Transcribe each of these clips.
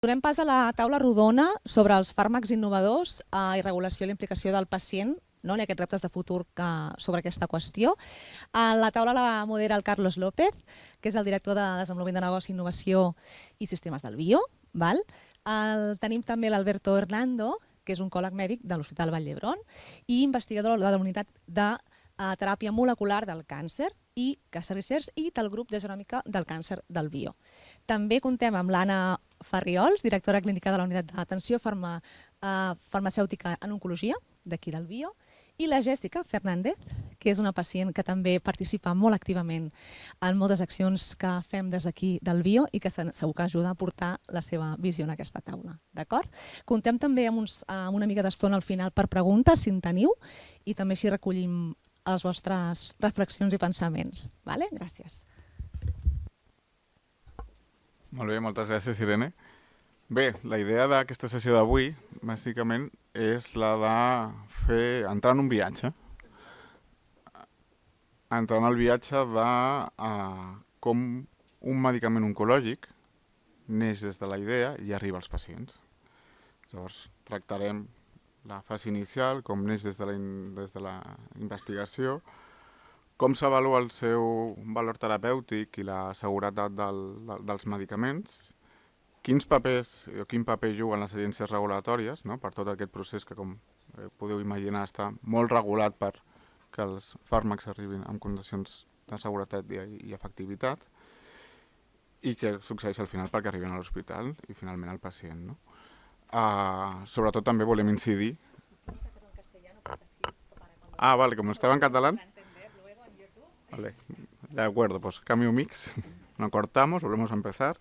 donem pas a la taula rodona sobre els fàrmacs innovadors i regulació i la implicació del pacient, no, en aquests reptes de futur sobre aquesta qüestió. La taula la modera el Carlos López, que és el director de Desenvolupament de Negoci, Innovació i Sistemes del Bio. Tenim també l'Alberto Hernando, que és oncòleg mèdic de l'Hospital Vall d'Hebron i investigador de la unitat de teràpia molecular del càncer i Casa Research i del grup de genòmica del càncer del Bio. També contem amb l'Anna Farriols, directora clínica de la unitat d'atenció farmacèutica en oncologia d'aquí del Bio, i la Jèssica Fernández, que és una pacient que també participa molt activament en moltes accions que fem des d'aquí del Bio i que segur que ajuda a portar la seva visió en aquesta taula. D'acord? Contem també amb una mica d'estona al final per preguntes, si en teniu, i també així recollim les vostres reflexions i pensaments. Gràcies. Molt bé, moltes gràcies, Irene. Bé, la idea d'aquesta sessió d'avui, bàsicament, és la de entrar en un viatge. Entrar en el viatge de com un medicament oncològic neix des de la idea i arriba als pacients. Llavors, tractarem la fase inicial, com neix des de la investigació, com s'avalua el seu valor terapèutic i la seguretat dels medicaments, quin paper juguen les agències regulatòries per tot aquest procés que, com podeu imaginar, està molt regulat perquè els fàrmacs arribin en condicions de seguretat i efectivitat, i què succeeix al final perquè arriben a l'hospital i finalment al pacient. Sobretot també volem incidir... vale, como estaba en catalán. Vale, de acuerdo, pues cambio mix, no cortamos, volvemos a empezar.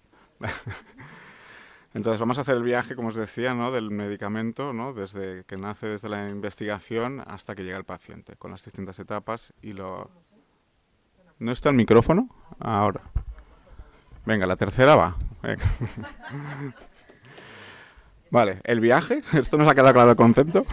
Entonces vamos a hacer el viaje, como os decía, del medicamento, desde que nace desde la investigación hasta que llega al paciente, con las distintas etapas y lo... ¿No está el micrófono? Ahora. Venga, la tercera va. Vale, el viaje, ¿esto nos ha quedado claro el concepto?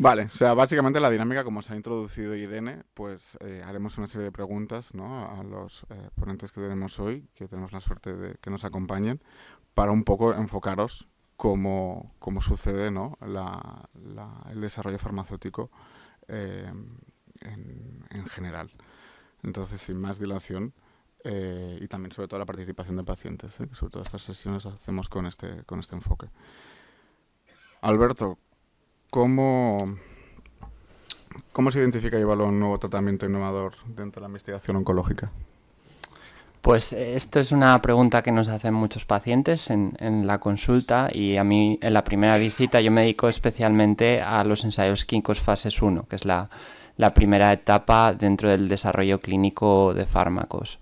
Vale, o sea, básicamente la dinámica, como se ha introducido Irene, pues haremos una serie de preguntas a los ponentes que tenemos hoy, que tenemos la suerte de que nos acompañen, para un poco enfocaros cómo sucede el desarrollo farmacéutico en general. Entonces, sin más dilación, y también sobre todo la participación de pacientes, sobre todo estas sesiones las hacemos con este enfoque. Alberto, ¿cómo se identifica y evalúa un nuevo tratamiento innovador dentro de la investigación oncológica? Pues esto es una pregunta que nos hacen muchos pacientes en la consulta, y a mí en la primera visita yo me dedico especialmente a los ensayos clínicos fases 1, que es la primera etapa dentro del desarrollo clínico de fármacos.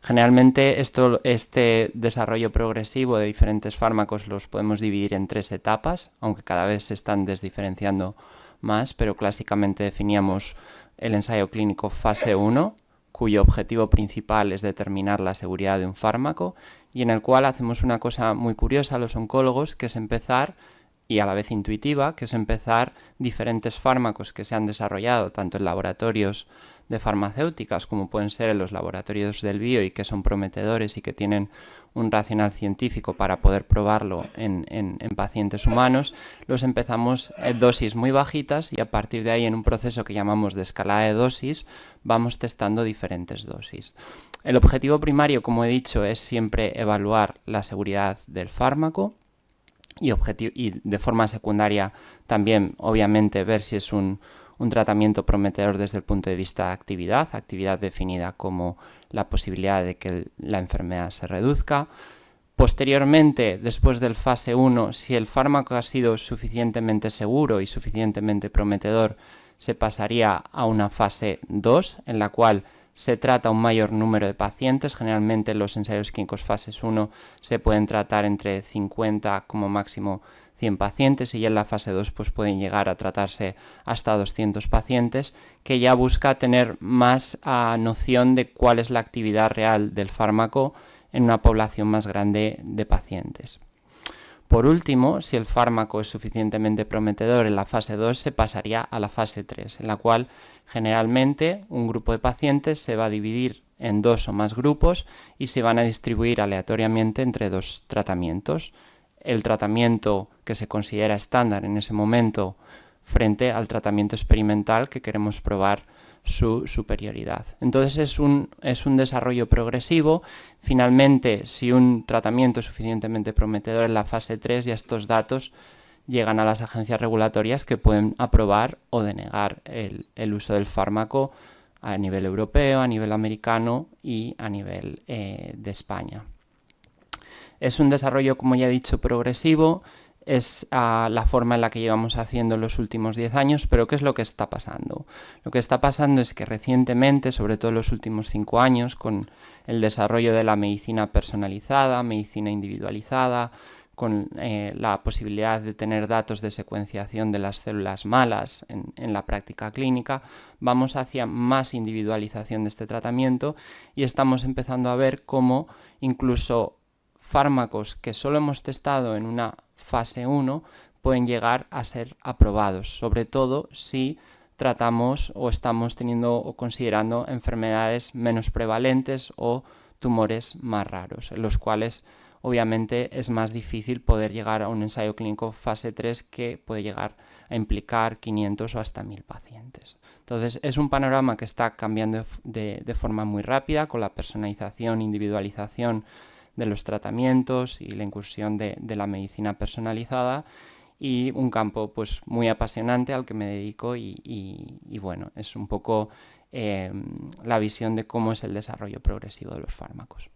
Generalmente este desarrollo progresivo de diferentes fármacos los podemos dividir en 3 etapas, aunque cada vez se están desdiferenciando más, pero clásicamente definíamos el ensayo clínico fase 1, cuyo objetivo principal es determinar la seguridad de un fármaco, y en el cual hacemos una cosa muy curiosa los oncólogos, que es empezar, y a la vez intuitiva, que es empezar diferentes fármacos que se han desarrollado tanto en laboratorios de farmacéuticas como pueden ser en los laboratorios del Bio y que son prometedores y que tienen un racional científico para poder probarlo en pacientes humanos. Los empezamos en dosis muy bajitas y a partir de ahí, en un proceso que llamamos de escalada de dosis, vamos testando diferentes dosis. El objetivo primario, como he dicho, es siempre evaluar la seguridad del fármaco y de forma secundaria también, obviamente, ver si es un tratamiento prometedor desde el punto de vista de actividad definida como la posibilidad de que la enfermedad se reduzca. Posteriormente, después del fase 1, si el fármaco ha sido suficientemente seguro y suficientemente prometedor, se pasaría a una fase 2, en la cual se trata un mayor número de pacientes. Generalmente los ensayos clínicos fases 1 se pueden tratar entre 50 como máximo 100 pacientes, y ya en la fase 2 pues pueden llegar a tratarse hasta 200 pacientes, que ya busca tener más noción de cuál es la actividad real del fármaco en una población más grande de pacientes. Por último, si el fármaco es suficientemente prometedor, en la fase 2 se pasaría a la fase 3, en la cual generalmente un grupo de pacientes se va a dividir en 2 o más grupos y se van a distribuir aleatoriamente entre 2 tratamientos. El tratamiento que se considera estándar en ese momento frente al tratamiento experimental que queremos probar su superioridad. Entonces es un desarrollo progresivo. Finalmente, si un tratamiento es suficientemente prometedor en la fase 3, ya estos datos llegan a las agencias regulatorias que pueden aprobar o denegar el uso del fármaco a nivel europeo, a nivel americano y a nivel de España. Es un desarrollo, como ya he dicho, progresivo. Es la forma en la que llevamos haciendo los últimos 10 años, pero ¿qué es lo que está pasando? Lo que está pasando es que recientemente, sobre todo en los últimos 5 años, con el desarrollo de la medicina personalizada, medicina individualizada, con la posibilidad de tener datos de secuenciación de las células malas en la práctica clínica, vamos hacia más individualización de este tratamiento y estamos empezando a ver cómo incluso fármacos que solo hemos testado en una fase 1 pueden llegar a ser aprobados, sobre todo si tratamos o estamos teniendo o considerando enfermedades menos prevalentes o tumores más raros, en los cuales obviamente es más difícil poder llegar a un ensayo clínico fase 3 que puede llegar a implicar 500 o hasta 1000 pacientes. Entonces es un panorama que está cambiando de forma muy rápida con la personalización, individualización de los tratamientos y la incursión de la medicina personalizada, y un campo pues muy apasionante al que me dedico y bueno, es un poco la visión de cómo es el desarrollo progresivo de los fármacos.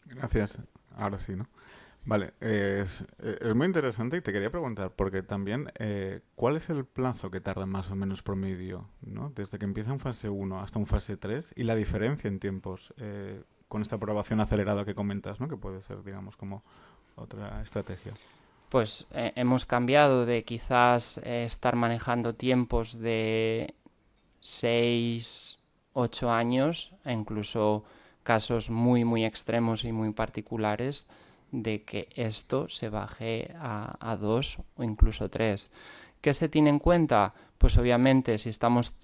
Gracias. Ahora sí, ¿no? Vale, es muy interesante y te quería preguntar, porque también, ¿cuál es el plazo que tarda más o menos promedio, ¿no? Desde que empieza un fase 1 hasta un fase 3 y la diferencia en tiempos con esta aprobación acelerada que comentas, ¿no? Que puede ser, digamos, como otra estrategia. Pues hemos cambiado de quizás estar manejando tiempos de 6, 8 años a incluso casos muy, muy extremos y muy particulares de que esto se baje a 2 o incluso 3. ¿Qué se tiene en cuenta? Pues obviamente si estamos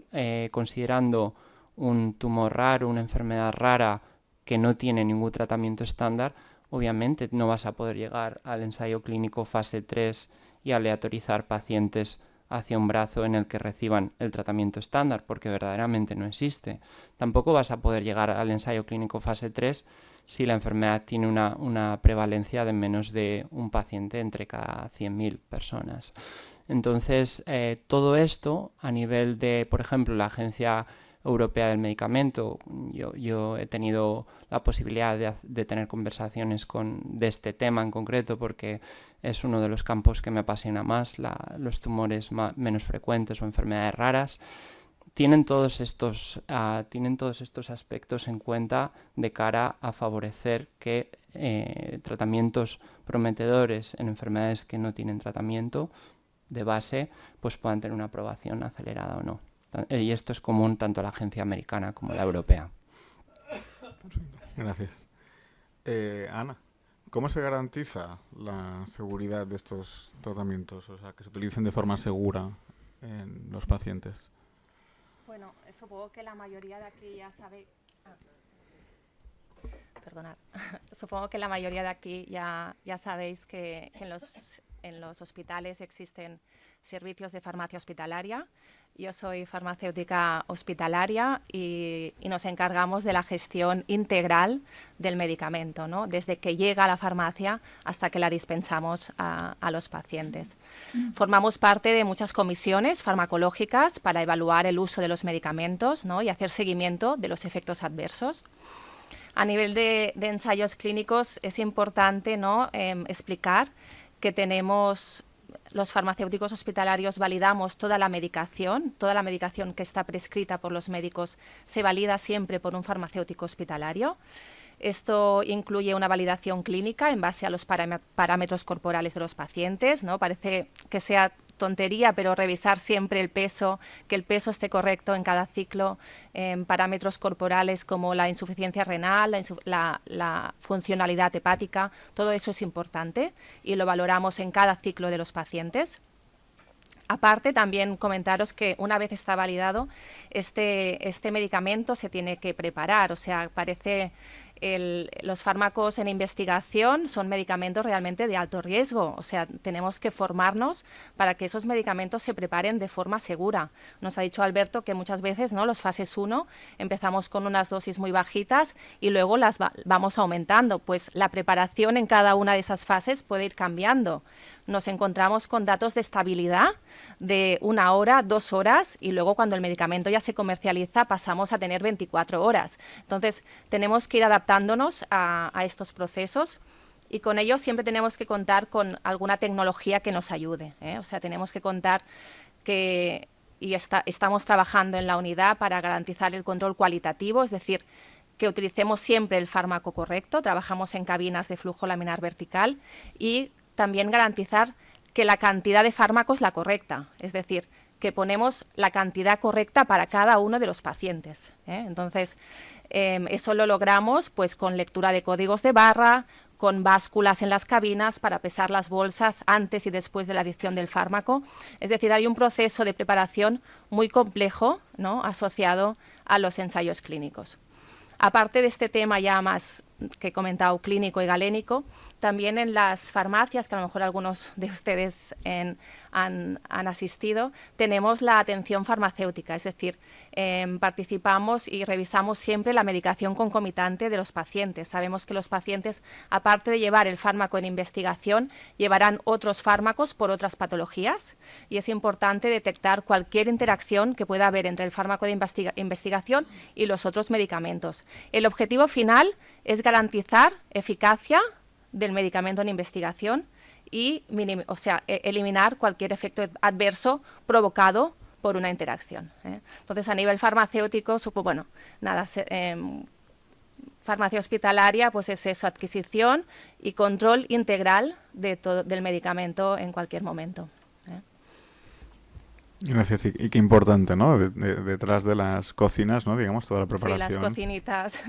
considerando un tumor raro, una enfermedad rara que no tiene ningún tratamiento estándar, obviamente no vas a poder llegar al ensayo clínico fase 3 y aleatorizar pacientes hacia un brazo en el que reciban el tratamiento estándar, porque verdaderamente no existe. Tampoco vas a poder llegar al ensayo clínico fase 3 si la enfermedad tiene una prevalencia de menos de un paciente entre cada 100.000 personas. Entonces, todo esto a nivel de, por ejemplo, la Agencia Europea del Medicamento, yo he tenido la posibilidad de tener conversaciones de este tema en concreto porque es uno de los campos que me apasiona más, los tumores menos frecuentes o enfermedades raras. Tienen todos estos aspectos en cuenta de cara a favorecer que tratamientos prometedores en enfermedades que no tienen tratamiento de base pues puedan tener una aprobación acelerada o no. Y esto es común tanto a la agencia americana como a la europea. Gracias. Ana, ¿cómo se garantiza la seguridad de estos tratamientos? O sea, que se utilicen de forma segura en los pacientes. Bueno, supongo que la mayoría de aquí ya sabe... Perdonad. Supongo que la mayoría de aquí ya sabéis que en los hospitales existen servicios de farmacia hospitalaria. Yo soy farmacéutica hospitalaria y nos encargamos de la gestión integral del medicamento, ¿no? Desde que llega a la farmacia hasta que la dispensamos a los pacientes. Formamos parte de muchas comisiones farmacológicas para evaluar el uso de los medicamentos, ¿no? Y hacer seguimiento de los efectos adversos. A nivel de ensayos clínicos es importante, ¿no? Explicar que tenemos... Los farmacéuticos hospitalarios validamos toda la medicación que está prescrita por los médicos se valida siempre por un farmacéutico hospitalario. Esto incluye una validación clínica en base a los parámetros corporales de los pacientes, ¿no? Parece que sea tontería, pero revisar siempre el peso, que el peso esté correcto en cada ciclo, parámetros corporales como la insuficiencia renal, la funcionalidad hepática, todo eso es importante y lo valoramos en cada ciclo de los pacientes. Aparte, también comentaros que una vez está validado, este medicamento se tiene que preparar, o sea, los fármacos en investigación son medicamentos realmente de alto riesgo, o sea, tenemos que formarnos para que esos medicamentos se preparen de forma segura. Nos ha dicho Alberto que muchas veces, ¿no?, los fases 1 empezamos con unas dosis muy bajitas y luego las vamos aumentando, pues la preparación en cada una de esas fases puede ir cambiando. Nos encontramos con datos de estabilidad de 1 hora, 2 horas y luego cuando el medicamento ya se comercializa pasamos a tener 24 horas. Entonces tenemos que ir adaptándonos a estos procesos y con ello siempre tenemos que contar con alguna tecnología que nos ayude, ¿eh? O sea, tenemos que contar que estamos trabajando en la unidad para garantizar el control cualitativo, es decir, que utilicemos siempre el fármaco correcto, trabajamos en cabinas de flujo laminar vertical y también garantizar que la cantidad de fármaco es la correcta, es decir, que ponemos la cantidad correcta para cada uno de los pacientes, ¿eh? Entonces, eso lo logramos pues con lectura de códigos de barra, con básculas en las cabinas para pesar las bolsas antes y después de la adición del fármaco. Es decir, hay un proceso de preparación muy complejo, ¿no?, asociado a los ensayos clínicos. Aparte de este tema ya más que he comentado, clínico y galénico, también en las farmacias, que a lo mejor algunos de ustedes han asistido, tenemos la atención farmacéutica, es decir, participamos y revisamos siempre la medicación concomitante de los pacientes. Sabemos que los pacientes, aparte de llevar el fármaco en investigación, llevarán otros fármacos por otras patologías y es importante detectar cualquier interacción que pueda haber entre el fármaco de investigación y los otros medicamentos. El objetivo final es garantizar eficacia del medicamento en investigación y eliminar cualquier efecto adverso provocado por una interacción, ¿eh? Entonces, a nivel farmacéutico, farmacia hospitalaria, pues es eso, adquisición y control integral del medicamento en cualquier momento, ¿eh? Gracias, y qué importante, ¿no? Detrás de las cocinas, ¿no?, digamos, toda la preparación. Sí, las cocinitas,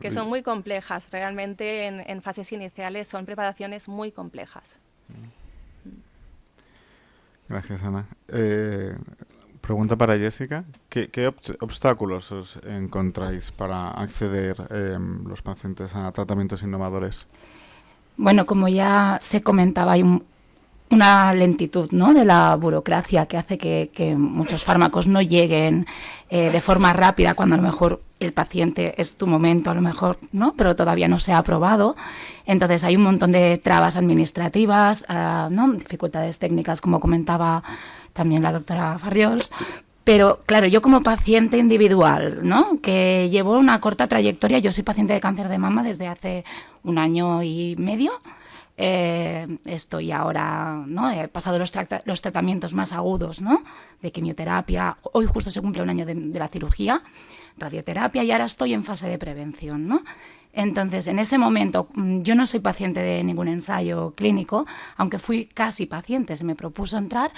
que son muy complejas. Realmente en fases iniciales son preparaciones muy complejas. Gracias, Ana. Pregunta para Jessica. ¿Qué obstáculos os encontráis para acceder los pacientes a tratamientos innovadores? Bueno, como ya se comentaba, hay una lentitud, ¿no?, de la burocracia que hace que muchos fármacos no lleguen de forma rápida cuando a lo mejor el paciente es tu momento, a lo mejor, ¿no?, pero todavía no se ha aprobado. Entonces hay un montón de trabas administrativas, ¿no?, dificultades técnicas, como comentaba también la doctora Farriols. Pero claro, yo como paciente individual, ¿no?, que llevo una corta trayectoria, yo soy paciente de cáncer de mama desde hace 1 año y medio. Estoy ahora, ¿no?, he pasado los tratamientos más agudos, ¿no?, de quimioterapia. Hoy justo se cumple 1 año de la cirugía, radioterapia, y ahora estoy en fase de prevención, ¿no? Entonces, en ese momento, yo no soy paciente de ningún ensayo clínico, aunque fui casi paciente, se me propuso entrar,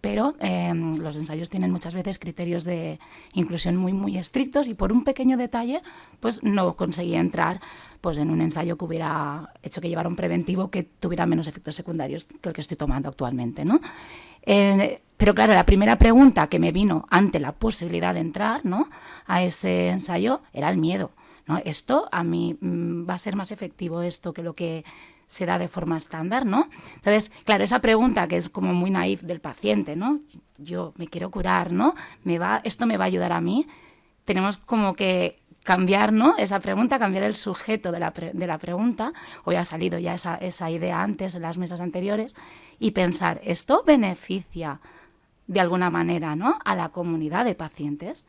pero los ensayos tienen muchas veces criterios de inclusión muy, muy estrictos y por un pequeño detalle pues no conseguí entrar pues, en un ensayo que hubiera hecho que llevara un preventivo que tuviera menos efectos secundarios que el que estoy tomando actualmente, ¿no? Pero claro, la primera pregunta que me vino ante la posibilidad de entrar, ¿no?, a ese ensayo era el miedo, ¿no? Esto a mí va a ser más efectivo esto que lo que se da de forma estándar, ¿no? Entonces, claro, esa pregunta que es como muy naif del paciente, ¿no? Yo me quiero curar, ¿no? ¿Esto me va a ayudar a mí? Tenemos como que cambiar, ¿no?, esa pregunta, cambiar el sujeto de la pregunta. Hoy ha salido ya esa idea antes en las mesas anteriores y pensar, ¿esto beneficia de alguna manera, ¿no?, a la comunidad de pacientes?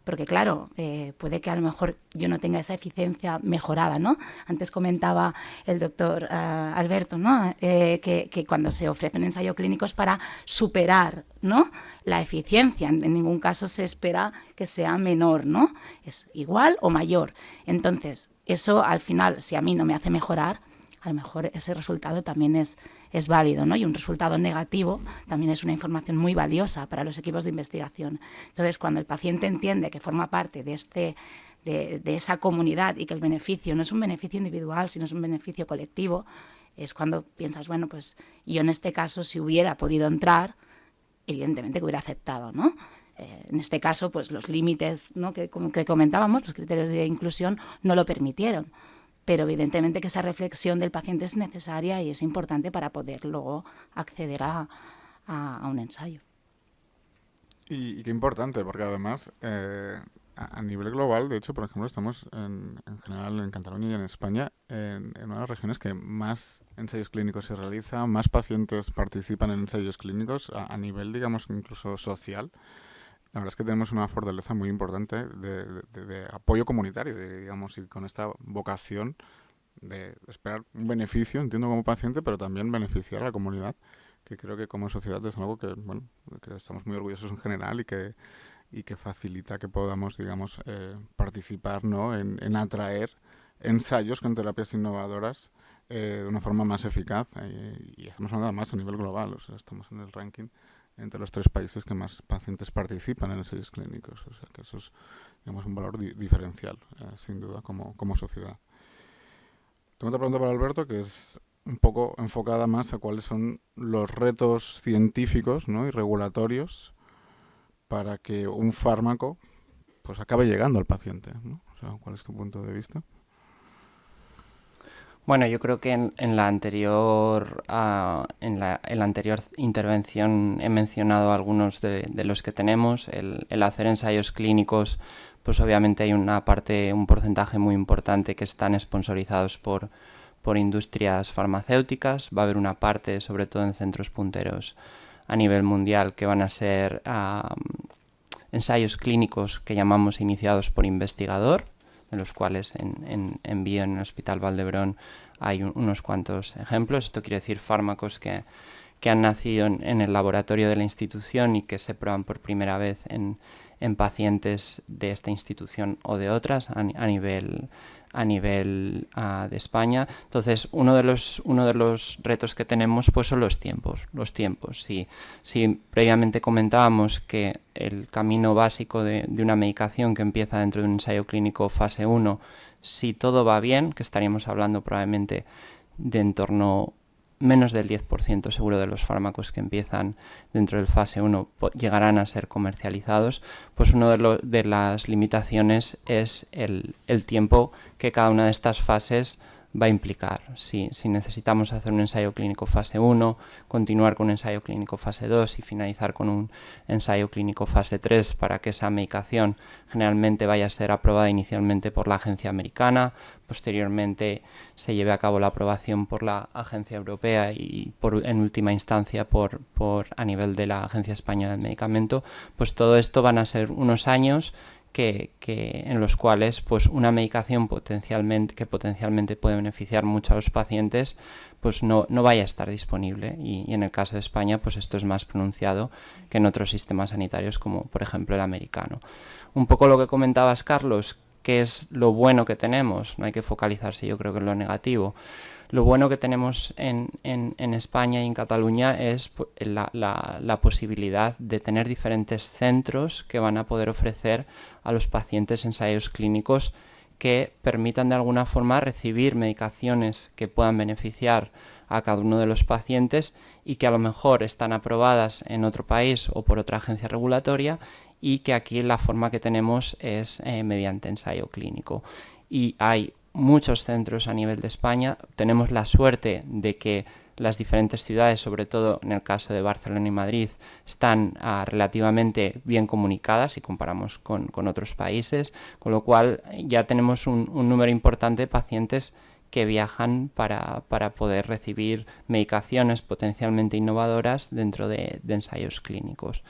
Porque claro, puede que a lo mejor yo no tenga esa eficiencia mejorada, ¿no? Antes comentaba el doctor Alberto, ¿no?, que cuando se ofrece un ensayo clínico es para superar, ¿no?, la eficiencia. En ningún caso se espera que sea menor, ¿no? Es igual o mayor. Entonces, eso al final, si a mí no me hace mejorar, a lo mejor ese resultado también es válido, ¿no? Y un resultado negativo también es una información muy valiosa para los equipos de investigación. Entonces, cuando el paciente entiende que forma parte de esa comunidad y que el beneficio no es un beneficio individual, sino es un beneficio colectivo, es cuando piensas, bueno, pues yo en este caso, si hubiera podido entrar, evidentemente que hubiera aceptado, ¿no? En este caso, pues los límites, ¿no?, que comentábamos, los criterios de inclusión, no lo permitieron. Pero evidentemente que esa reflexión del paciente es necesaria y es importante para poder luego acceder a un ensayo. Y qué importante, porque además, a nivel global, de hecho, por ejemplo, estamos en general en Cataluña y en España en una de las regiones que más ensayos clínicos se realizan, más pacientes participan en ensayos clínicos a nivel, digamos, incluso social. La verdad es que tenemos una fortaleza muy importante de apoyo comunitario, digamos, y con esta vocación de esperar un beneficio, entiendo, como paciente, pero también beneficiar a la comunidad, que creo que como sociedad es algo que, bueno, que estamos muy orgullosos en general y que facilita que podamos, digamos, participar, ¿no?, en atraer ensayos con terapias innovadoras de una forma más eficaz. Y estamos hablando más a nivel global, o sea, estamos en el ranking entre los 3 países que más pacientes participan en ensayos clínicos. O sea, que eso es, digamos, un valor diferencial, sin duda, como sociedad. Tengo otra pregunta para Alberto, que es un poco enfocada más a cuáles son los retos científicos, ¿no?, y regulatorios para que un fármaco pues acabe llegando al paciente, ¿no? O sea, ¿cuál es tu punto de vista? Bueno, yo creo que en la anterior intervención he mencionado algunos de los que tenemos. El hacer ensayos clínicos, pues obviamente hay un porcentaje muy importante que están sponsorizados por industrias farmacéuticas. Va a haber una parte, sobre todo en centros punteros a nivel mundial, que van a ser ensayos clínicos que llamamos iniciados por investigador, de los cuales en Bio, en el Hospital Valdebrón, hay unos cuantos ejemplos. Esto quiere decir fármacos que han nacido en el laboratorio de la institución y que se prueban por primera vez en pacientes de esta institución o de otras a nivel de España. Entonces, uno de los retos que tenemos, pues, son los tiempos. Si previamente comentábamos que el camino básico de una medicación que empieza dentro de un ensayo clínico fase 1, si todo va bien, que estaríamos hablando probablemente de en torno menos del 10% seguro de los fármacos que empiezan dentro del fase 1 llegarán a ser comercializados, pues una de las limitaciones es el tiempo que cada una de estas fases va a implicar. Si necesitamos hacer un ensayo clínico fase 1, continuar con un ensayo clínico fase 2 y finalizar con un ensayo clínico fase 3 para que esa medicación generalmente vaya a ser aprobada inicialmente por la agencia americana, posteriormente se lleve a cabo la aprobación por la agencia europea y en última instancia por a nivel de la Agencia Española del Medicamento, pues todo esto van a ser unos años en los cuales, pues, una medicación que potencialmente puede beneficiar mucho a los pacientes, pues no vaya a estar disponible, y en el caso de España, pues esto es más pronunciado que en otros sistemas sanitarios, como por ejemplo el americano. Un poco lo que comentabas, Carlos, que es lo bueno que tenemos, no hay que focalizarse, yo creo, que en lo negativo. Lo bueno que tenemos en España y en Cataluña es la posibilidad de tener diferentes centros que van a poder ofrecer a los pacientes ensayos clínicos que permitan de alguna forma recibir medicaciones que puedan beneficiar a cada uno de los pacientes y que a lo mejor están aprobadas en otro país o por otra agencia regulatoria, y que aquí la forma que tenemos es mediante ensayo clínico. Y hay muchos centros a nivel de España. Tenemos la suerte de que las diferentes ciudades, sobre todo en el caso de Barcelona y Madrid, están relativamente bien comunicadas si comparamos con otros países, con lo cual ya tenemos un número importante de pacientes que viajan para poder recibir medicaciones potencialmente innovadoras dentro de ensayos clínicos.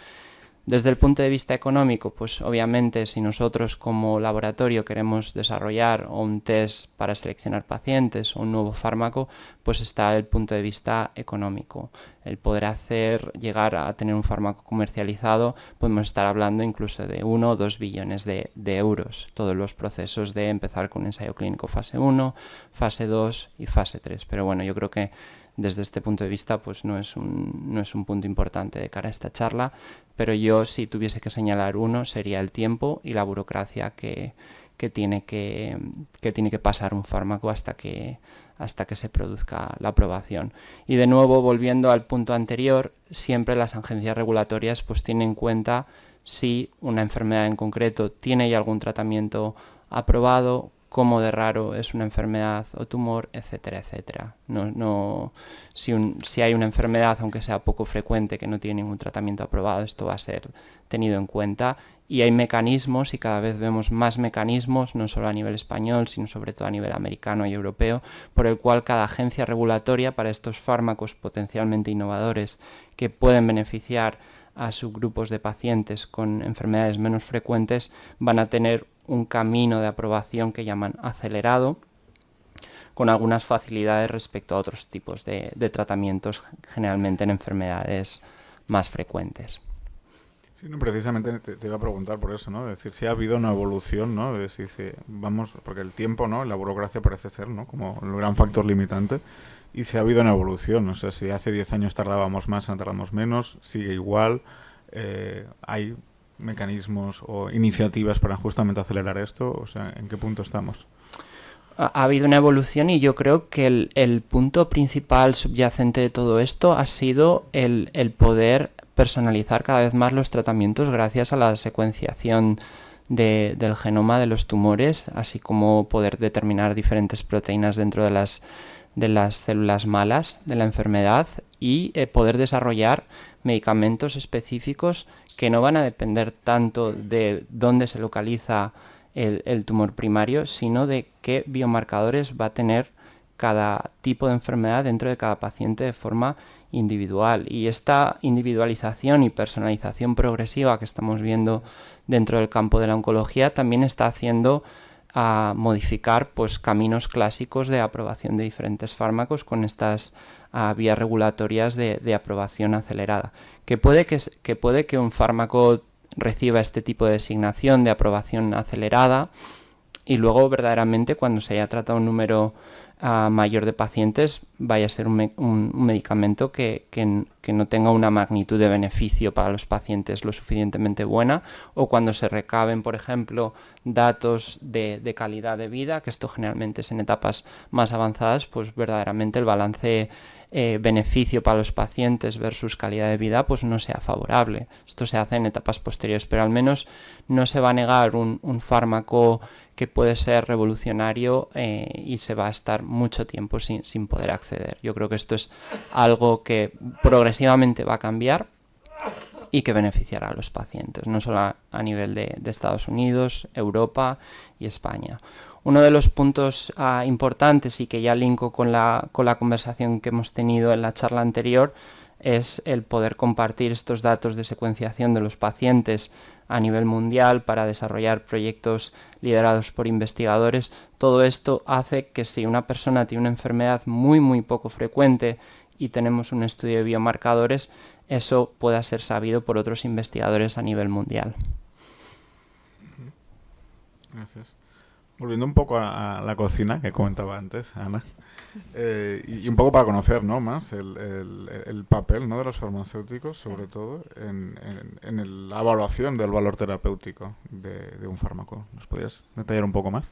Desde el punto de vista económico, pues obviamente si nosotros como laboratorio queremos desarrollar un test para seleccionar pacientes o un nuevo fármaco, pues está el punto de vista económico. El poder llegar a tener un fármaco comercializado, podemos estar hablando incluso de 1 o 2 billones de euros. Todos los procesos de empezar con un ensayo clínico fase 1, fase 2 y fase 3. Pero bueno, yo creo que desde este punto de vista, pues no es un punto importante de cara a esta charla, pero yo, si tuviese que señalar uno, sería el tiempo y la burocracia que que tiene que pasar un fármaco hasta que se produzca la aprobación. Y de nuevo, volviendo al punto anterior, siempre las agencias regulatorias pues tienen en cuenta si una enfermedad en concreto tiene ya algún tratamiento aprobado, cómo de raro es una enfermedad o tumor, etcétera, etcétera. Si hay una enfermedad, aunque sea poco frecuente, que no tiene ningún tratamiento aprobado, esto va a ser tenido en cuenta. Y hay mecanismos, y cada vez vemos más mecanismos, no solo a nivel español, sino sobre todo a nivel americano y europeo, por el cual cada agencia regulatoria para estos fármacos potencialmente innovadores que pueden beneficiar a subgrupos de pacientes con enfermedades menos frecuentes van a tener un camino de aprobación que llaman acelerado, con algunas facilidades respecto a otros tipos de tratamientos, generalmente en enfermedades más frecuentes. Sí, no, precisamente te iba a preguntar por eso, ¿no? Es decir, si ha habido una evolución, ¿no? De si vamos, porque el tiempo, ¿no? La burocracia parece ser, ¿no? Como el gran factor limitante. Y si ha habido una evolución, o sea, si hace 10 años tardábamos más, ahora tardamos menos, sigue igual, hay mecanismos o iniciativas para justamente acelerar esto, o sea, ¿en qué punto estamos? Ha habido una evolución y yo creo que el punto principal subyacente de todo esto ha sido el poder personalizar cada vez más los tratamientos gracias a la secuenciación del genoma de los tumores, así como poder determinar diferentes proteínas dentro de las células malas de la enfermedad y poder desarrollar medicamentos específicos que no van a depender tanto de dónde se localiza el tumor primario, sino de qué biomarcadores va a tener cada tipo de enfermedad dentro de cada paciente de forma individual. Y esta individualización y personalización progresiva que estamos viendo dentro del campo de la oncología también está haciendo a modificar pues caminos clásicos de aprobación de diferentes fármacos con estas vías regulatorias de aprobación acelerada. Que puede que un fármaco reciba este tipo de designación de aprobación acelerada y luego verdaderamente cuando se haya tratado un número mayor de pacientes vaya a ser un medicamento que no tenga una magnitud de beneficio para los pacientes lo suficientemente buena, o cuando se recaben, por ejemplo, datos de calidad de vida, que esto generalmente es en etapas más avanzadas, pues verdaderamente el balance beneficio para los pacientes versus calidad de vida pues no sea favorable. Esto se hace en etapas posteriores, pero al menos no se va a negar un fármaco que puede ser revolucionario y se va a estar mucho tiempo sin poder acceder. Yo creo que esto es algo que progresivamente va a cambiar y que beneficiará a los pacientes, no solo a nivel de Estados Unidos, Europa y España. Uno de los puntos importantes y que ya linko con la conversación que hemos tenido en la charla anterior es el poder compartir estos datos de secuenciación de los pacientes a nivel mundial para desarrollar proyectos liderados por investigadores. Todo esto hace que si una persona tiene una enfermedad muy muy poco frecuente y tenemos un estudio de biomarcadores, eso pueda ser sabido por otros investigadores a nivel mundial. Gracias. Volviendo un poco a la cocina que comentaba antes, Ana, y un poco para conocer, ¿no?, más el papel, ¿no?, de los farmacéuticos, sobre todo en la evaluación del valor terapéutico de un fármaco. ¿Nos podrías detallar un poco más?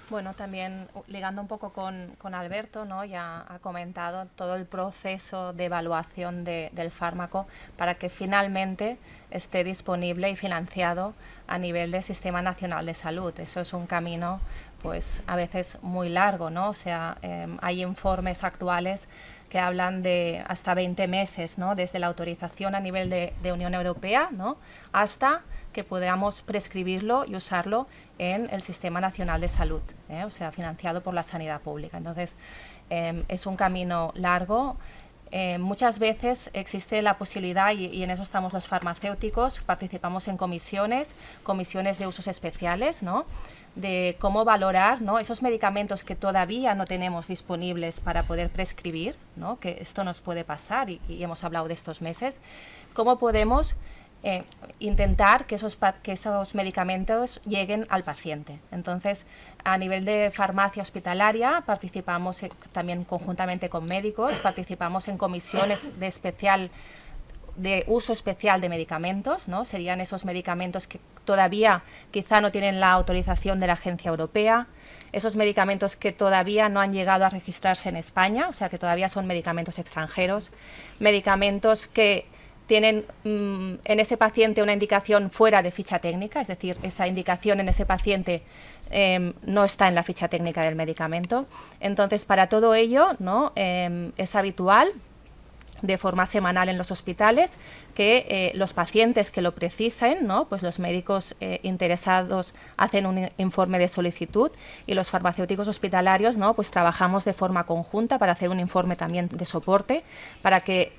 Bueno, también ligando un poco con Alberto, ¿no?, ya ha comentado todo el proceso de evaluación del fármaco para que finalmente esté disponible y financiado a nivel del Sistema Nacional de Salud. Eso es un camino, pues, a veces muy largo, ¿no? O sea, hay informes actuales que hablan de hasta 20 meses, ¿no?, desde la autorización a nivel de Unión Europea, ¿no?, hasta que podamos prescribirlo y usarlo en el Sistema Nacional de Salud, o sea, financiado por la sanidad pública. Entonces, es un camino largo. Muchas veces existe la posibilidad, y en eso estamos los farmacéuticos, participamos en comisiones de usos especiales, ¿no?, de cómo valorar, ¿no?, esos medicamentos que todavía no tenemos disponibles para poder prescribir, ¿no?, que esto nos puede pasar y hemos hablado de estos meses, cómo podemos intentar que esos medicamentos lleguen al paciente. Entonces, a nivel de farmacia hospitalaria, participamos también conjuntamente con médicos, participamos en comisiones de especial de uso especial de medicamentos, ¿no? Serían esos medicamentos que todavía quizá no tienen la autorización de la Agencia Europea, esos medicamentos que todavía no han llegado a registrarse en España, o sea que todavía son medicamentos extranjeros, medicamentos que tienen en ese paciente una indicación fuera de ficha técnica, es decir, esa indicación en ese paciente no está en la ficha técnica del medicamento. Entonces, para todo ello, ¿no? Es habitual de forma semanal en los hospitales que los pacientes que lo precisen, ¿no? Pues los médicos interesados hacen un informe de solicitud y los farmacéuticos hospitalarios, ¿no? Pues trabajamos de forma conjunta para hacer un informe también de soporte para que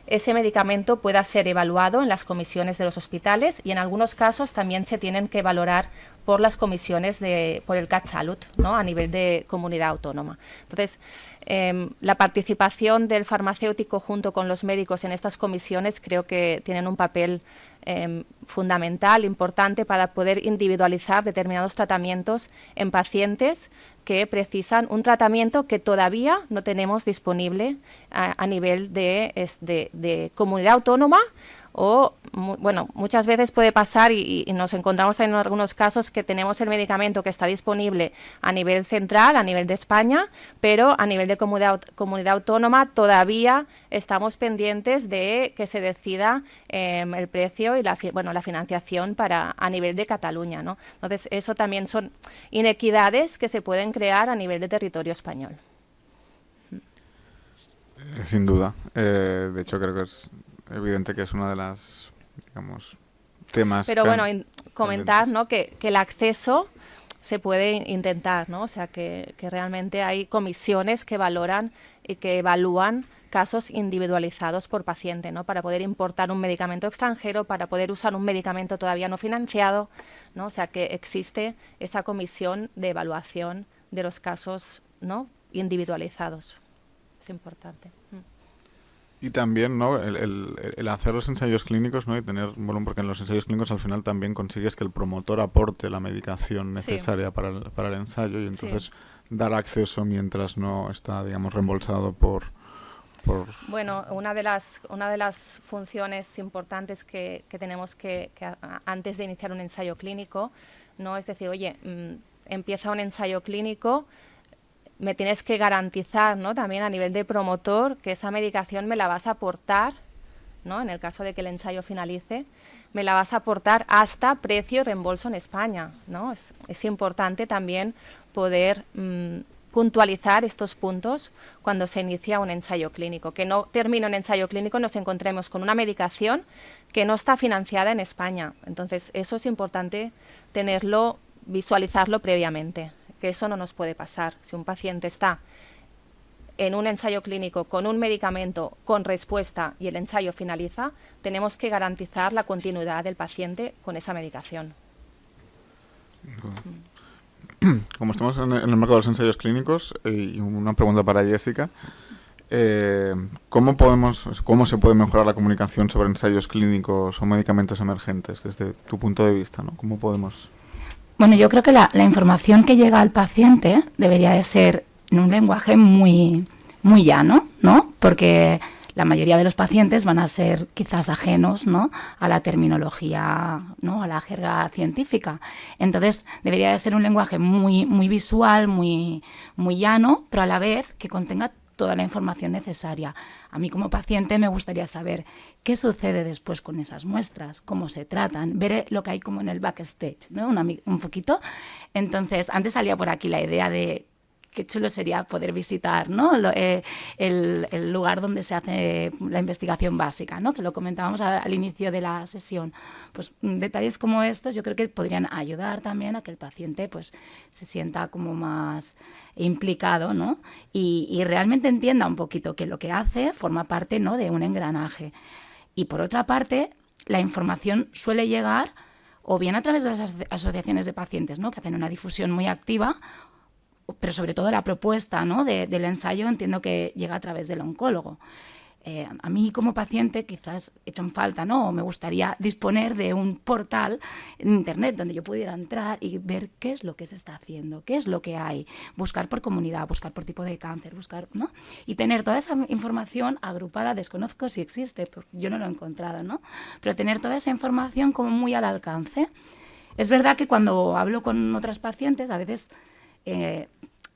ese medicamento pueda ser evaluado en las comisiones de los hospitales y en algunos casos también se tienen que valorar por las comisiones por el CatSalut, ¿no? A nivel de comunidad autónoma. Entonces, la participación del farmacéutico junto con los médicos en estas comisiones creo que tienen un papel fundamental, importante para poder individualizar determinados tratamientos en pacientes que precisan un tratamiento que todavía no tenemos disponible a nivel de comunidad autónoma o, bueno, muchas veces puede pasar y nos encontramos en algunos casos que tenemos el medicamento que está disponible a nivel central, a nivel de España, pero a nivel de comunidad autónoma todavía estamos pendientes de que se decida el precio y la financiación a nivel de Cataluña, ¿no? Entonces, eso también son inequidades que se pueden crear a nivel de territorio español. Sin duda. De hecho, creo que es evidente que es una de las, digamos, temas... Pero bueno, comentar, ¿no? que el acceso se puede intentar, ¿no? O sea, que realmente hay comisiones que valoran y que evalúan casos individualizados por paciente, ¿no? Para poder importar un medicamento extranjero, para poder usar un medicamento todavía no financiado, ¿no? O sea, que existe esa comisión de evaluación de los casos, ¿no? Individualizados. Es importante. Y también, ¿no? el hacer los ensayos clínicos, ¿no? Y tener, bueno, porque en los ensayos clínicos al final también consigues que el promotor aporte la medicación necesaria para el ensayo y entonces dar acceso mientras no está, digamos, reembolsado por... Bueno, una de las funciones importantes que tenemos que antes de iniciar un ensayo clínico, no es decir, oye, empieza un ensayo clínico, me tienes que garantizar, ¿no? También a nivel de promotor que esa medicación me la vas a aportar, ¿no? En el caso de que el ensayo finalice, me la vas a aportar hasta precio y reembolso en España, ¿no? Es importante también poder puntualizar estos puntos cuando se inicia un ensayo clínico. Que no termine un ensayo clínico nos encontremos con una medicación que no está financiada en España. Entonces, eso es importante tenerlo, visualizarlo previamente, que eso no nos puede pasar. Si un paciente está en un ensayo clínico con un medicamento con respuesta y el ensayo finaliza, tenemos que garantizar la continuidad del paciente con esa medicación. Como estamos en el marco de los ensayos clínicos, y una pregunta para Jessica, ¿cómo se puede mejorar la comunicación sobre ensayos clínicos o medicamentos emergentes desde tu punto de vista, ¿no? ¿Cómo podemos...? Bueno, yo creo que la información que llega al paciente debería de ser en un lenguaje muy, muy llano, ¿no? Porque la mayoría de los pacientes van a ser quizás ajenos, ¿no? A la terminología, ¿no? A la jerga científica. Entonces, debería de ser un lenguaje muy, muy visual, muy, muy llano, pero a la vez que contenga toda la información necesaria. A mí como paciente me gustaría saber qué sucede después con esas muestras, cómo se tratan, ver lo que hay como en el backstage, ¿no? Un poquito. Entonces, antes salía por aquí la idea de qué chulo sería poder visitar, ¿no? el lugar donde se hace la investigación básica, ¿no? Que lo comentábamos al inicio de la sesión. Pues detalles como estos yo creo que podrían ayudar también a que el paciente pues se sienta como más implicado, ¿no? Y realmente entienda un poquito que lo que hace forma parte, ¿no? De un engranaje. Y por otra parte, la información suele llegar o bien a través de las asociaciones de pacientes, ¿no? Que hacen una difusión muy activa, pero sobre todo la propuesta, ¿no? del ensayo entiendo que llega a través del oncólogo. a mí como paciente quizás echo en falta, ¿no? O me gustaría disponer de un portal en Internet donde yo pudiera entrar y ver qué es lo que se está haciendo, qué es lo que hay, buscar por comunidad, buscar por tipo de cáncer, buscar, ¿no? Y tener toda esa información agrupada, desconozco si existe, porque yo no lo he encontrado, ¿no? Pero tener toda esa información como muy al alcance. Es verdad que cuando hablo con otras pacientes, a veces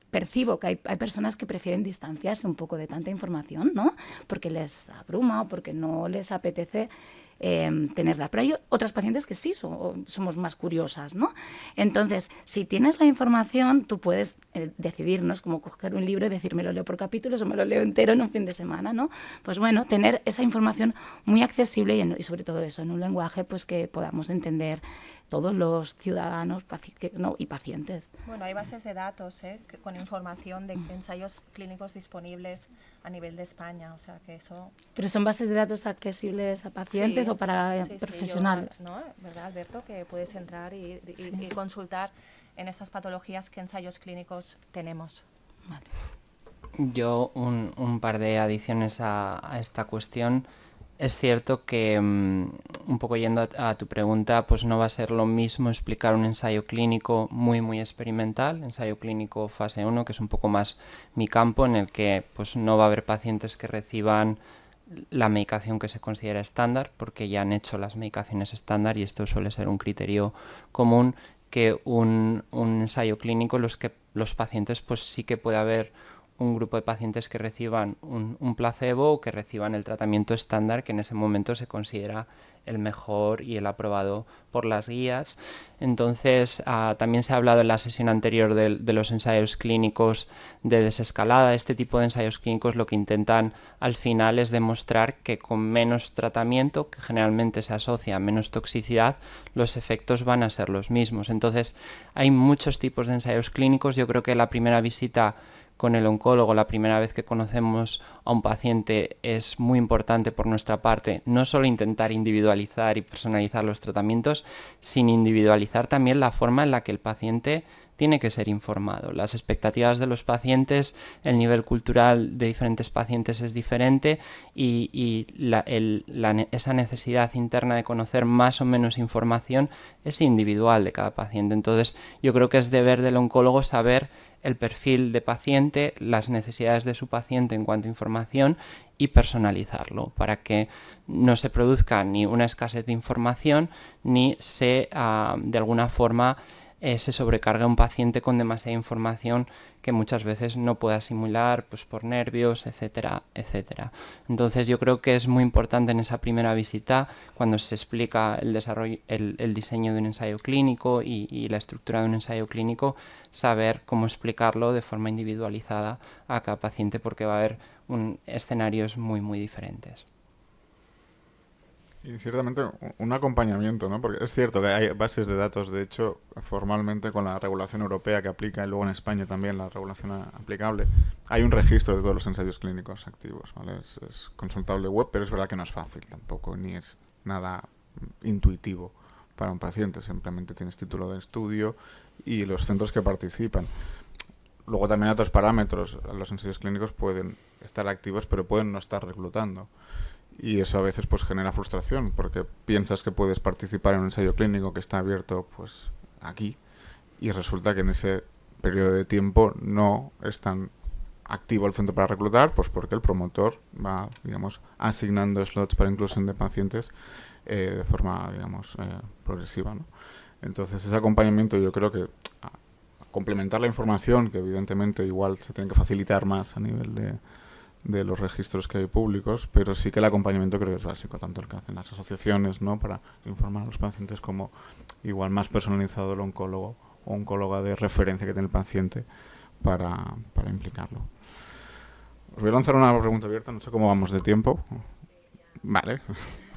percibo que hay personas que prefieren distanciarse un poco de tanta información, ¿no? Porque les abruma o porque no les apetece tenerla. Pero hay otras pacientes que sí somos más curiosas, ¿no? Entonces, si tienes la información, tú puedes decidir, ¿no? Es como coger un libro y decir, me lo leo por capítulos o me lo leo entero en un fin de semana, ¿no? Pues bueno, tener esa información muy accesible y sobre todo eso, en un lenguaje pues que podamos entender todos los ciudadanos y pacientes. Bueno, hay bases de datos con información de ensayos clínicos disponibles a nivel de España, o sea que eso... ¿Pero son bases de datos accesibles a pacientes o para profesionales? ¿No? ¿Verdad, Alberto? Que puedes entrar y consultar en estas patologías qué ensayos clínicos tenemos. Vale. Yo un par de adiciones a esta cuestión. Es cierto que, un poco yendo a tu pregunta, pues no va a ser lo mismo explicar un ensayo clínico muy experimental, ensayo clínico fase 1, que es un poco más mi campo, en el que pues no va a haber pacientes que reciban la medicación que se considera estándar, porque ya han hecho las medicaciones estándar y esto suele ser un criterio común, que un ensayo clínico los pacientes pues sí que puede haber un grupo de pacientes que reciban un placebo o que reciban el tratamiento estándar que en ese momento se considera el mejor y el aprobado por las guías. Entonces, también se ha hablado en la sesión anterior de los ensayos clínicos de desescalada. Este tipo de ensayos clínicos lo que intentan al final es demostrar que con menos tratamiento, que generalmente se asocia a menos toxicidad, los efectos van a ser los mismos. Entonces, hay muchos tipos de ensayos clínicos. Yo creo que la primera visita con el oncólogo, la primera vez que conocemos a un paciente, es muy importante por nuestra parte no solo intentar individualizar y personalizar los tratamientos, sino individualizar también la forma en la que el paciente tiene que ser informado. Las expectativas de los pacientes, el nivel cultural de diferentes pacientes es diferente y esa necesidad interna de conocer más o menos información es individual de cada paciente. Entonces, yo creo que es deber del oncólogo saber el perfil de paciente, las necesidades de su paciente en cuanto a información y personalizarlo para que no se produzca ni una escasez de información ni se, de alguna forma, se sobrecarga un paciente con demasiada información que muchas veces no puede asimilar pues, por nervios, etcétera, etcétera. Entonces yo creo que es muy importante en esa primera visita, cuando se explica el desarrollo, el diseño de un ensayo clínico y la estructura de un ensayo clínico, saber cómo explicarlo de forma individualizada a cada paciente, porque va a haber escenarios muy diferentes. Y ciertamente un acompañamiento, ¿no? Porque es cierto que hay bases de datos, de hecho, formalmente con la regulación europea que aplica y luego en España también la regulación aplicable, hay un registro de todos los ensayos clínicos activos, ¿vale? Es consultable web, pero es verdad que no es fácil tampoco, ni es nada intuitivo para un paciente, simplemente tienes título de estudio y los centros que participan. Luego también hay otros parámetros, los ensayos clínicos pueden estar activos, pero pueden no estar reclutando. Y eso a veces pues genera frustración porque piensas que puedes participar en un ensayo clínico que está abierto pues aquí y resulta que en ese periodo de tiempo no es tan activo el centro para reclutar, pues porque el promotor va, digamos, asignando slots para inclusión de pacientes de forma, digamos, progresiva, ¿no? Entonces ese acompañamiento yo creo que complementar la información, que evidentemente igual se tiene que facilitar más a nivel de los registros que hay públicos, pero sí que el acompañamiento creo que es básico, tanto el que hacen las asociaciones, ¿no? Para informar a los pacientes, como igual más personalizado el oncólogo o oncóloga de referencia que tiene el paciente para implicarlo. Os voy a lanzar una pregunta abierta, no sé cómo vamos de tiempo. Vale,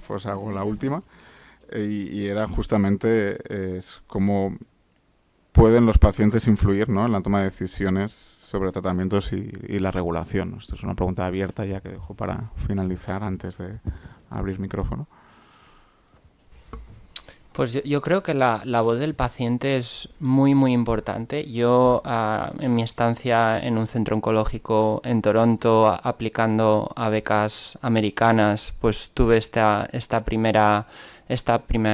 pues hago la última. Y era justamente cómo pueden los pacientes influir, ¿no? En la toma de decisiones sobre tratamientos y la regulación. Esto es una pregunta abierta ya que dejo para finalizar antes de abrir micrófono. Pues yo creo que la voz del paciente es muy, muy importante. Yo, en mi estancia en un centro oncológico en Toronto, aplicando a becas americanas, pues tuve esta primera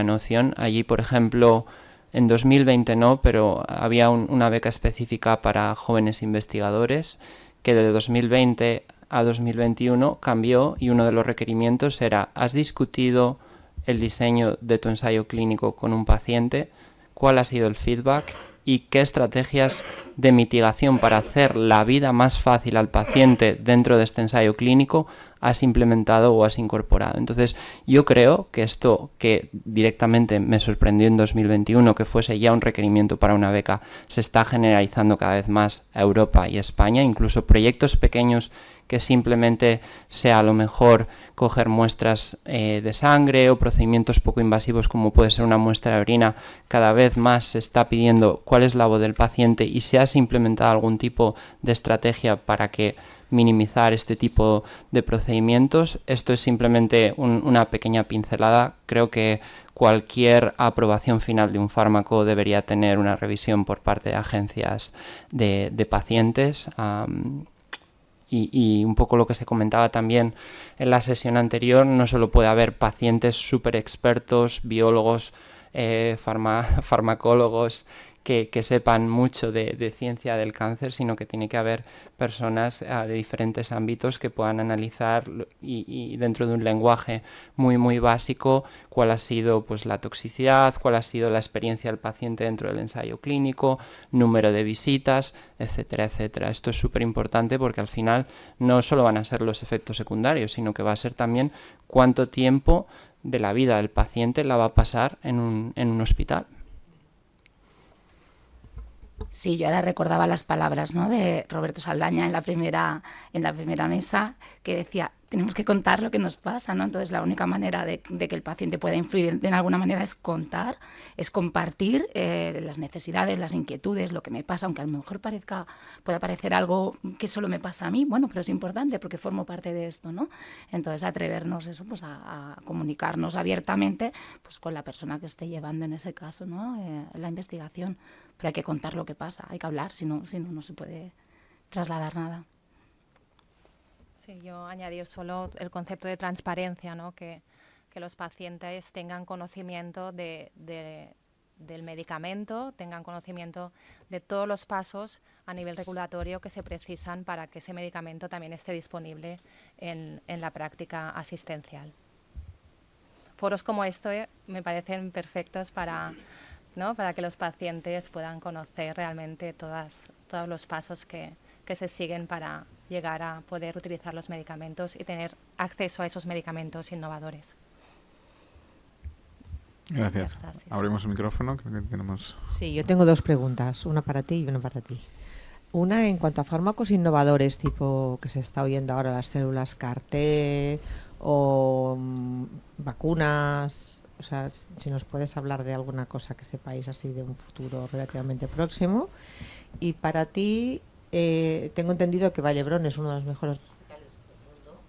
noción. Allí, por ejemplo, en 2020 no, pero había una beca específica para jóvenes investigadores que de 2020 a 2021 cambió, y uno de los requerimientos era: ¿has discutido el diseño de tu ensayo clínico con un paciente? ¿Cuál ha sido el feedback? ¿Y qué estrategias de mitigación para hacer la vida más fácil al paciente dentro de este ensayo clínico has implementado o has incorporado? Entonces, yo creo que esto, que directamente me sorprendió en 2021 que fuese ya un requerimiento para una beca, se está generalizando cada vez más a Europa y España. Incluso proyectos pequeños que simplemente sea a lo mejor coger muestras de sangre o procedimientos poco invasivos como puede ser una muestra de orina, cada vez más se está pidiendo cuál es la voz del paciente y si has implementado algún tipo de estrategia para que minimizar este tipo de procedimientos. Esto es simplemente una pequeña pincelada. Creo que cualquier aprobación final de un fármaco debería tener una revisión por parte de agencias de pacientes. Y un poco lo que se comentaba también en la sesión anterior, no solo puede haber pacientes súper expertos, biólogos, farmacólogos, que sepan mucho de ciencia del cáncer, sino que tiene que haber personas de diferentes ámbitos que puedan analizar y dentro de un lenguaje muy muy básico cuál ha sido pues la toxicidad, cuál ha sido la experiencia del paciente dentro del ensayo clínico, número de visitas, etcétera, etcétera. Esto es súper importante porque al final no solo van a ser los efectos secundarios, sino que va a ser también cuánto tiempo de la vida del paciente la va a pasar en un hospital. Sí, yo ahora recordaba las palabras, ¿no?, de Roberto Saldaña en la primera mesa, que decía: tenemos que contar lo que nos pasa, ¿no? Entonces la única manera de que el paciente pueda influir de alguna manera es contar, es compartir las necesidades, las inquietudes, lo que me pasa, aunque a lo mejor pueda parecer algo que solo me pasa a mí, bueno, pero es importante porque formo parte de esto, ¿no? Entonces atrevernos eso, pues a comunicarnos abiertamente pues con la persona que esté llevando en ese caso, ¿no?, la investigación. Pero hay que contar lo que pasa, hay que hablar, si no se puede trasladar nada. Sí, yo añadir solo el concepto de transparencia, ¿no?, que los pacientes tengan conocimiento del medicamento, tengan conocimiento de todos los pasos a nivel regulatorio que se precisan para que ese medicamento también esté disponible en la práctica asistencial. Foros como este me parecen perfectos para que los pacientes puedan conocer realmente todos los pasos que se siguen para llegar a poder utilizar los medicamentos y tener acceso a esos medicamentos innovadores. Gracias. Ya está, sí. Abrimos el micrófono, creo que tenemos... Sí, yo tengo dos preguntas, una para ti y una para ti. Una en cuanto a fármacos innovadores, tipo que se está oyendo ahora, las células CAR-T o vacunas. O sea, si nos puedes hablar de alguna cosa que sepáis así de un futuro relativamente próximo. Y para ti, tengo entendido que Vall d'Hebron es uno de los mejores hospitales del mundo.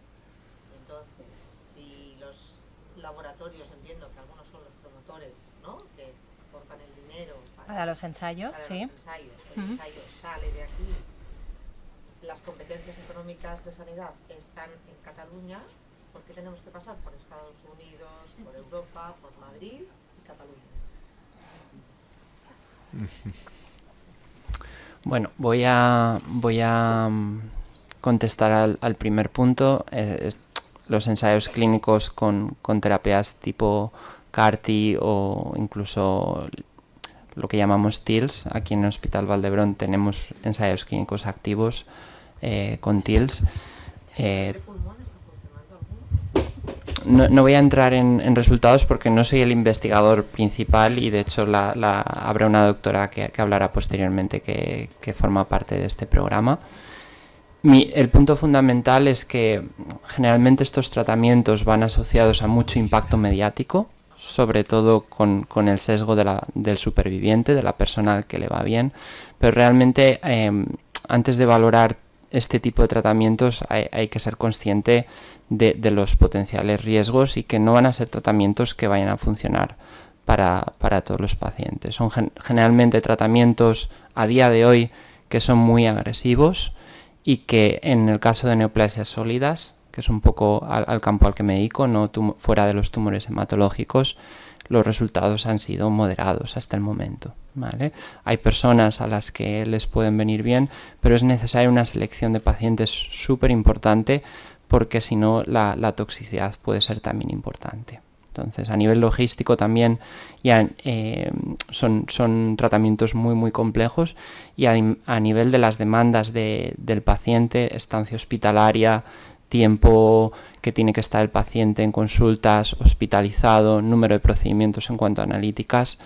Entonces, si los laboratorios, entiendo que algunos son los promotores, ¿no?, que aportan el dinero Para los ensayos, sí. los ensayos, el ensayo sale de aquí, las competencias económicas de sanidad están en Cataluña. ¿Por qué tenemos que pasar por Estados Unidos, por Europa, por Madrid y Cataluña? Bueno, voy a contestar al primer punto. Los ensayos clínicos con terapias tipo CAR-T o incluso lo que llamamos TILS. Aquí en el Hospital Vall d'Hebron tenemos ensayos clínicos activos con TILS. No voy a entrar en resultados porque no soy el investigador principal y de hecho habrá una doctora que hablará posteriormente que forma parte de este programa. El punto fundamental es que generalmente estos tratamientos van asociados a mucho impacto mediático, sobre todo con el sesgo del superviviente, de la persona al que le va bien, pero realmente antes de valorar este tipo de tratamientos hay que ser consciente de los potenciales riesgos y que no van a ser tratamientos que vayan a funcionar para todos los pacientes. Son generalmente tratamientos a día de hoy que son muy agresivos y que en el caso de neoplasias sólidas, que es un poco al campo al que me dedico, no fuera de los tumores hematológicos, los resultados han sido moderados hasta el momento, ¿vale? Hay personas a las que les pueden venir bien, pero es necesaria una selección de pacientes súper importante porque si no la toxicidad puede ser también importante. Entonces, a nivel logístico también ya, son tratamientos muy complejos y a nivel de las demandas del paciente, estancia hospitalaria, tiempo que tiene que estar el paciente en consultas, hospitalizado, número de procedimientos en cuanto a analíticas,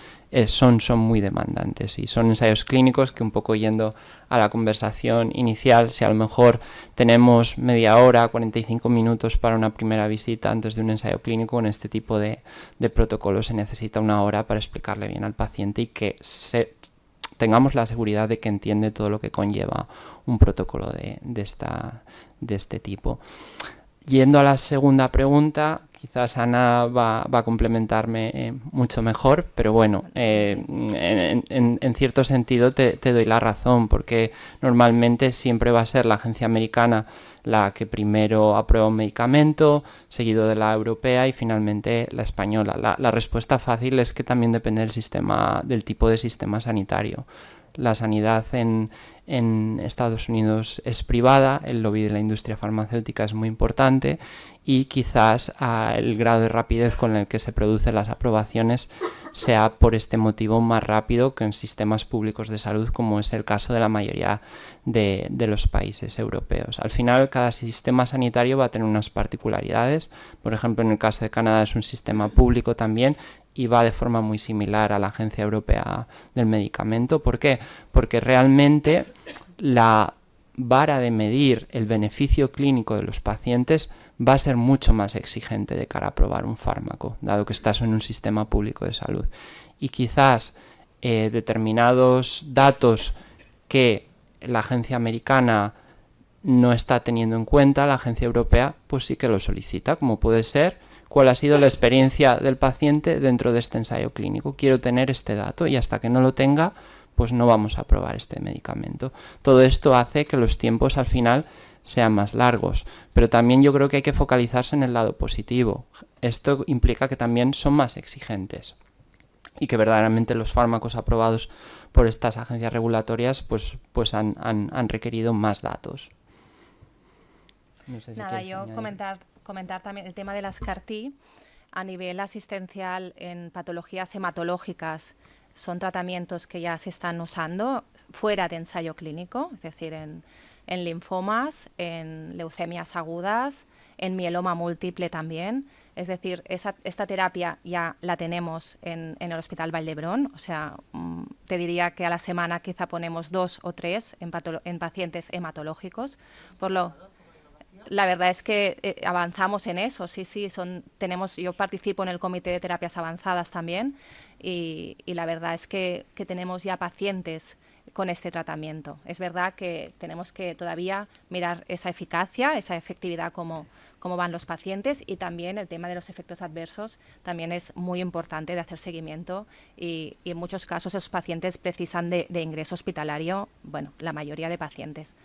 son muy demandantes y son ensayos clínicos que, un poco yendo a la conversación inicial, si a lo mejor tenemos media hora, 45 minutos para una primera visita antes de un ensayo clínico, en este tipo de protocolo se necesita una hora para explicarle bien al paciente y que tengamos la seguridad de que entiende todo lo que conlleva un protocolo de este tipo. Yendo a la segunda pregunta, quizás Ana va a complementarme mucho mejor, pero bueno, en cierto sentido te doy la razón, porque normalmente siempre va a ser la agencia americana la que primero aprueba un medicamento, seguido de la europea y finalmente la española. La respuesta fácil es que también depende del tipo de sistema sanitario. La sanidad en Estados Unidos es privada, el lobby de la industria farmacéutica es muy importante y quizás el grado de rapidez con el que se producen las aprobaciones sea por este motivo más rápido que en sistemas públicos de salud, como es el caso de la mayoría de los países europeos. Al final, cada sistema sanitario va a tener unas particularidades. Por ejemplo, en el caso de Canadá es un sistema público también y va de forma muy similar a la Agencia Europea del Medicamento. ¿Por qué? Porque realmente la vara de medir el beneficio clínico de los pacientes va a ser mucho más exigente de cara a aprobar un fármaco, dado que estás en un sistema público de salud. Y quizás determinados datos que la agencia americana no está teniendo en cuenta, la agencia europea pues sí que lo solicita, como puede ser cuál ha sido la experiencia del paciente dentro de este ensayo clínico. Quiero tener este dato y hasta que no lo tenga, pues no vamos a aprobar este medicamento. Todo esto hace que los tiempos al final sean más largos, pero también yo creo que hay que focalizarse en el lado positivo. Esto implica que también son más exigentes y que verdaderamente los fármacos aprobados por estas agencias regulatorias pues han requerido más datos. No sé si Nada, yo comentar también el tema de las CAR-T a nivel asistencial en patologías hematológicas. Son tratamientos que ya se están usando fuera de ensayo clínico, es decir, en linfomas, en leucemias agudas, en mieloma múltiple también. Es decir, esta terapia ya la tenemos en el Hospital Vall d'Hebron. O sea, te diría que a la semana quizá ponemos 2 o 3 en pacientes hematológicos. La verdad es que avanzamos en eso, sí, yo participo en el Comité de Terapias Avanzadas también y la verdad es que tenemos ya pacientes con este tratamiento. Es verdad que tenemos que todavía mirar esa eficacia, esa efectividad, cómo van los pacientes, y también el tema de los efectos adversos también es muy importante de hacer seguimiento y en muchos casos esos pacientes precisan de ingreso hospitalario, bueno, la mayoría de pacientes.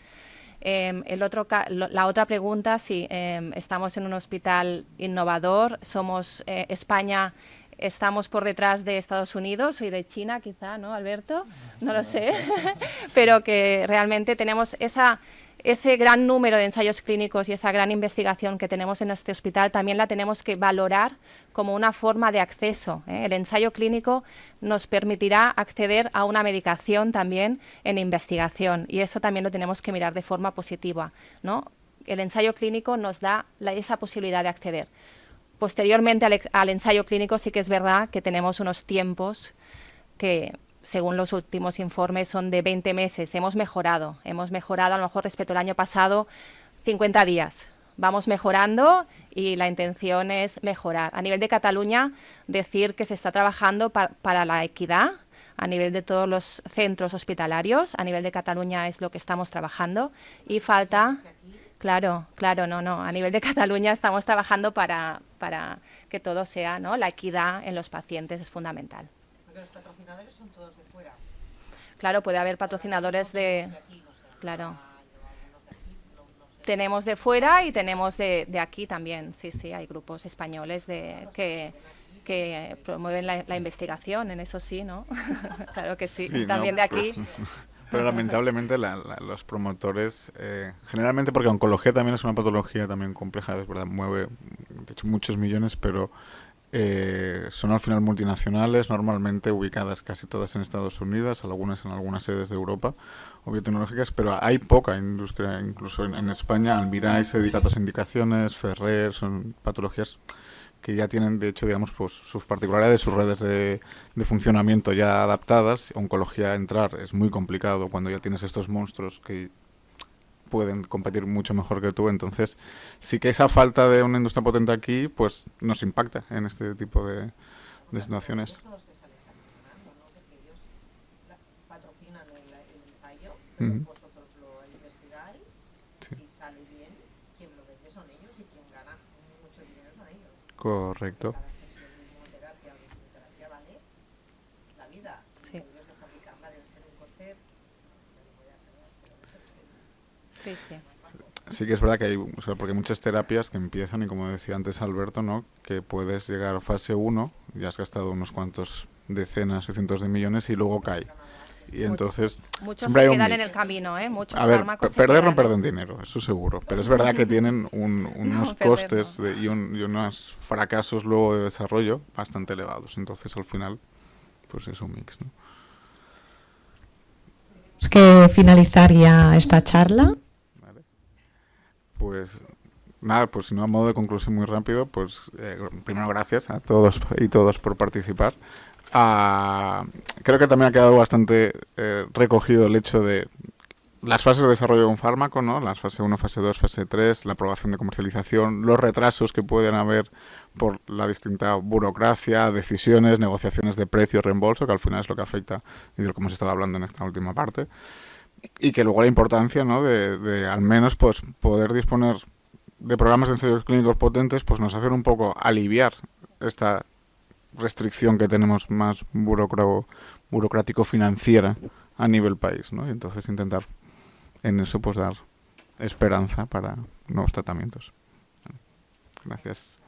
La otra pregunta, si estamos en un hospital innovador, somos España, estamos por detrás de Estados Unidos y de China, quizá, ¿no, Alberto? No lo sé, pero que realmente tenemos ese gran número de ensayos clínicos y esa gran investigación que tenemos en este hospital, también la tenemos que valorar como una forma de acceso. El ensayo clínico nos permitirá acceder a una medicación también en investigación y eso también lo tenemos que mirar de forma positiva, ¿no? El ensayo clínico nos da esa posibilidad de acceder. Posteriormente al ensayo clínico sí que es verdad que tenemos unos tiempos que, según los últimos informes, son de 20 meses. Hemos mejorado a lo mejor respecto al año pasado 50 días. Vamos mejorando y la intención es mejorar. A nivel de Cataluña, decir que se está trabajando para la equidad a nivel de todos los centros hospitalarios. A nivel de Cataluña es lo que estamos trabajando y falta... Claro, claro, no. A nivel de Cataluña estamos trabajando para que todo sea, ¿no? La equidad en los pacientes es fundamental. Porque los patrocinadores son todos de fuera. Claro, puede haber patrocinadores de... Claro. Tenemos de fuera y tenemos de aquí también. Sí, hay grupos españoles que promueven la investigación, en eso sí, ¿no? Claro que sí, también no, de aquí. Pero lamentablemente los promotores, generalmente porque oncología también es una patología también compleja, es verdad, mueve de hecho muchos millones, pero son al final multinacionales, normalmente ubicadas casi todas en Estados Unidos, algunas en algunas sedes de Europa o biotecnológicas, pero hay poca industria, incluso en España. Almirall se dedica a otras indicaciones, Ferrer, son patologías que ya tienen, de hecho, digamos, pues sus particularidades, sus redes de funcionamiento ya adaptadas. Oncología entrar es muy complicado cuando ya tienes estos monstruos que pueden competir mucho mejor que tú. Entonces, sí que esa falta de una industria potente aquí, pues nos impacta en este tipo de situaciones. Son los que salen ganando, ¿no? Porque ellos patrocinan el ensayo, vosotros lo investigáis, si sale bien, quien lo vende son ellos y quien gana mucho dinero son ellos. Correcto. Cada sesión de inmunoterapia o de quimioterapia vale la vida. Sí. Ellos de fabricarla debe ser un coste... Sí. Sí que es verdad que hay, o sea, porque hay muchas terapias que empiezan y, como decía antes Alberto, ¿no? Que puedes llegar a fase 1, ya has gastado unos cuantos decenas o cientos de millones y luego cae. Y entonces Muchos siempre se hay un quedan en mix. el camino, ¿eh? Muchos A ver, fármacos se perder no quedan, pierden dinero, eso seguro, pero es verdad que tienen unos perder costes no. y unos fracasos luego de desarrollo bastante elevados. Entonces, al final, pues es un mix, ¿no? Es que finalizar ya esta charla. Vale. Pues nada, pues si no, a modo de conclusión muy rápido, pues primero gracias a todos y todas por participar. Creo que también ha quedado bastante recogido el hecho de las fases de desarrollo de un fármaco, ¿no? Las fase 1, fase 2, fase 3, la aprobación de comercialización, los retrasos que pueden haber por la distinta burocracia, decisiones, negociaciones de precio, reembolso, que al final es lo que afecta y de lo que hemos estado hablando en esta última parte. Y que luego la importancia, ¿no? de al menos pues poder disponer de programas de ensayos clínicos potentes, pues nos hacen un poco aliviar esta restricción que tenemos más burocrático-financiera a nivel país, ¿no? Y entonces intentar en eso pues dar esperanza para nuevos tratamientos. Gracias.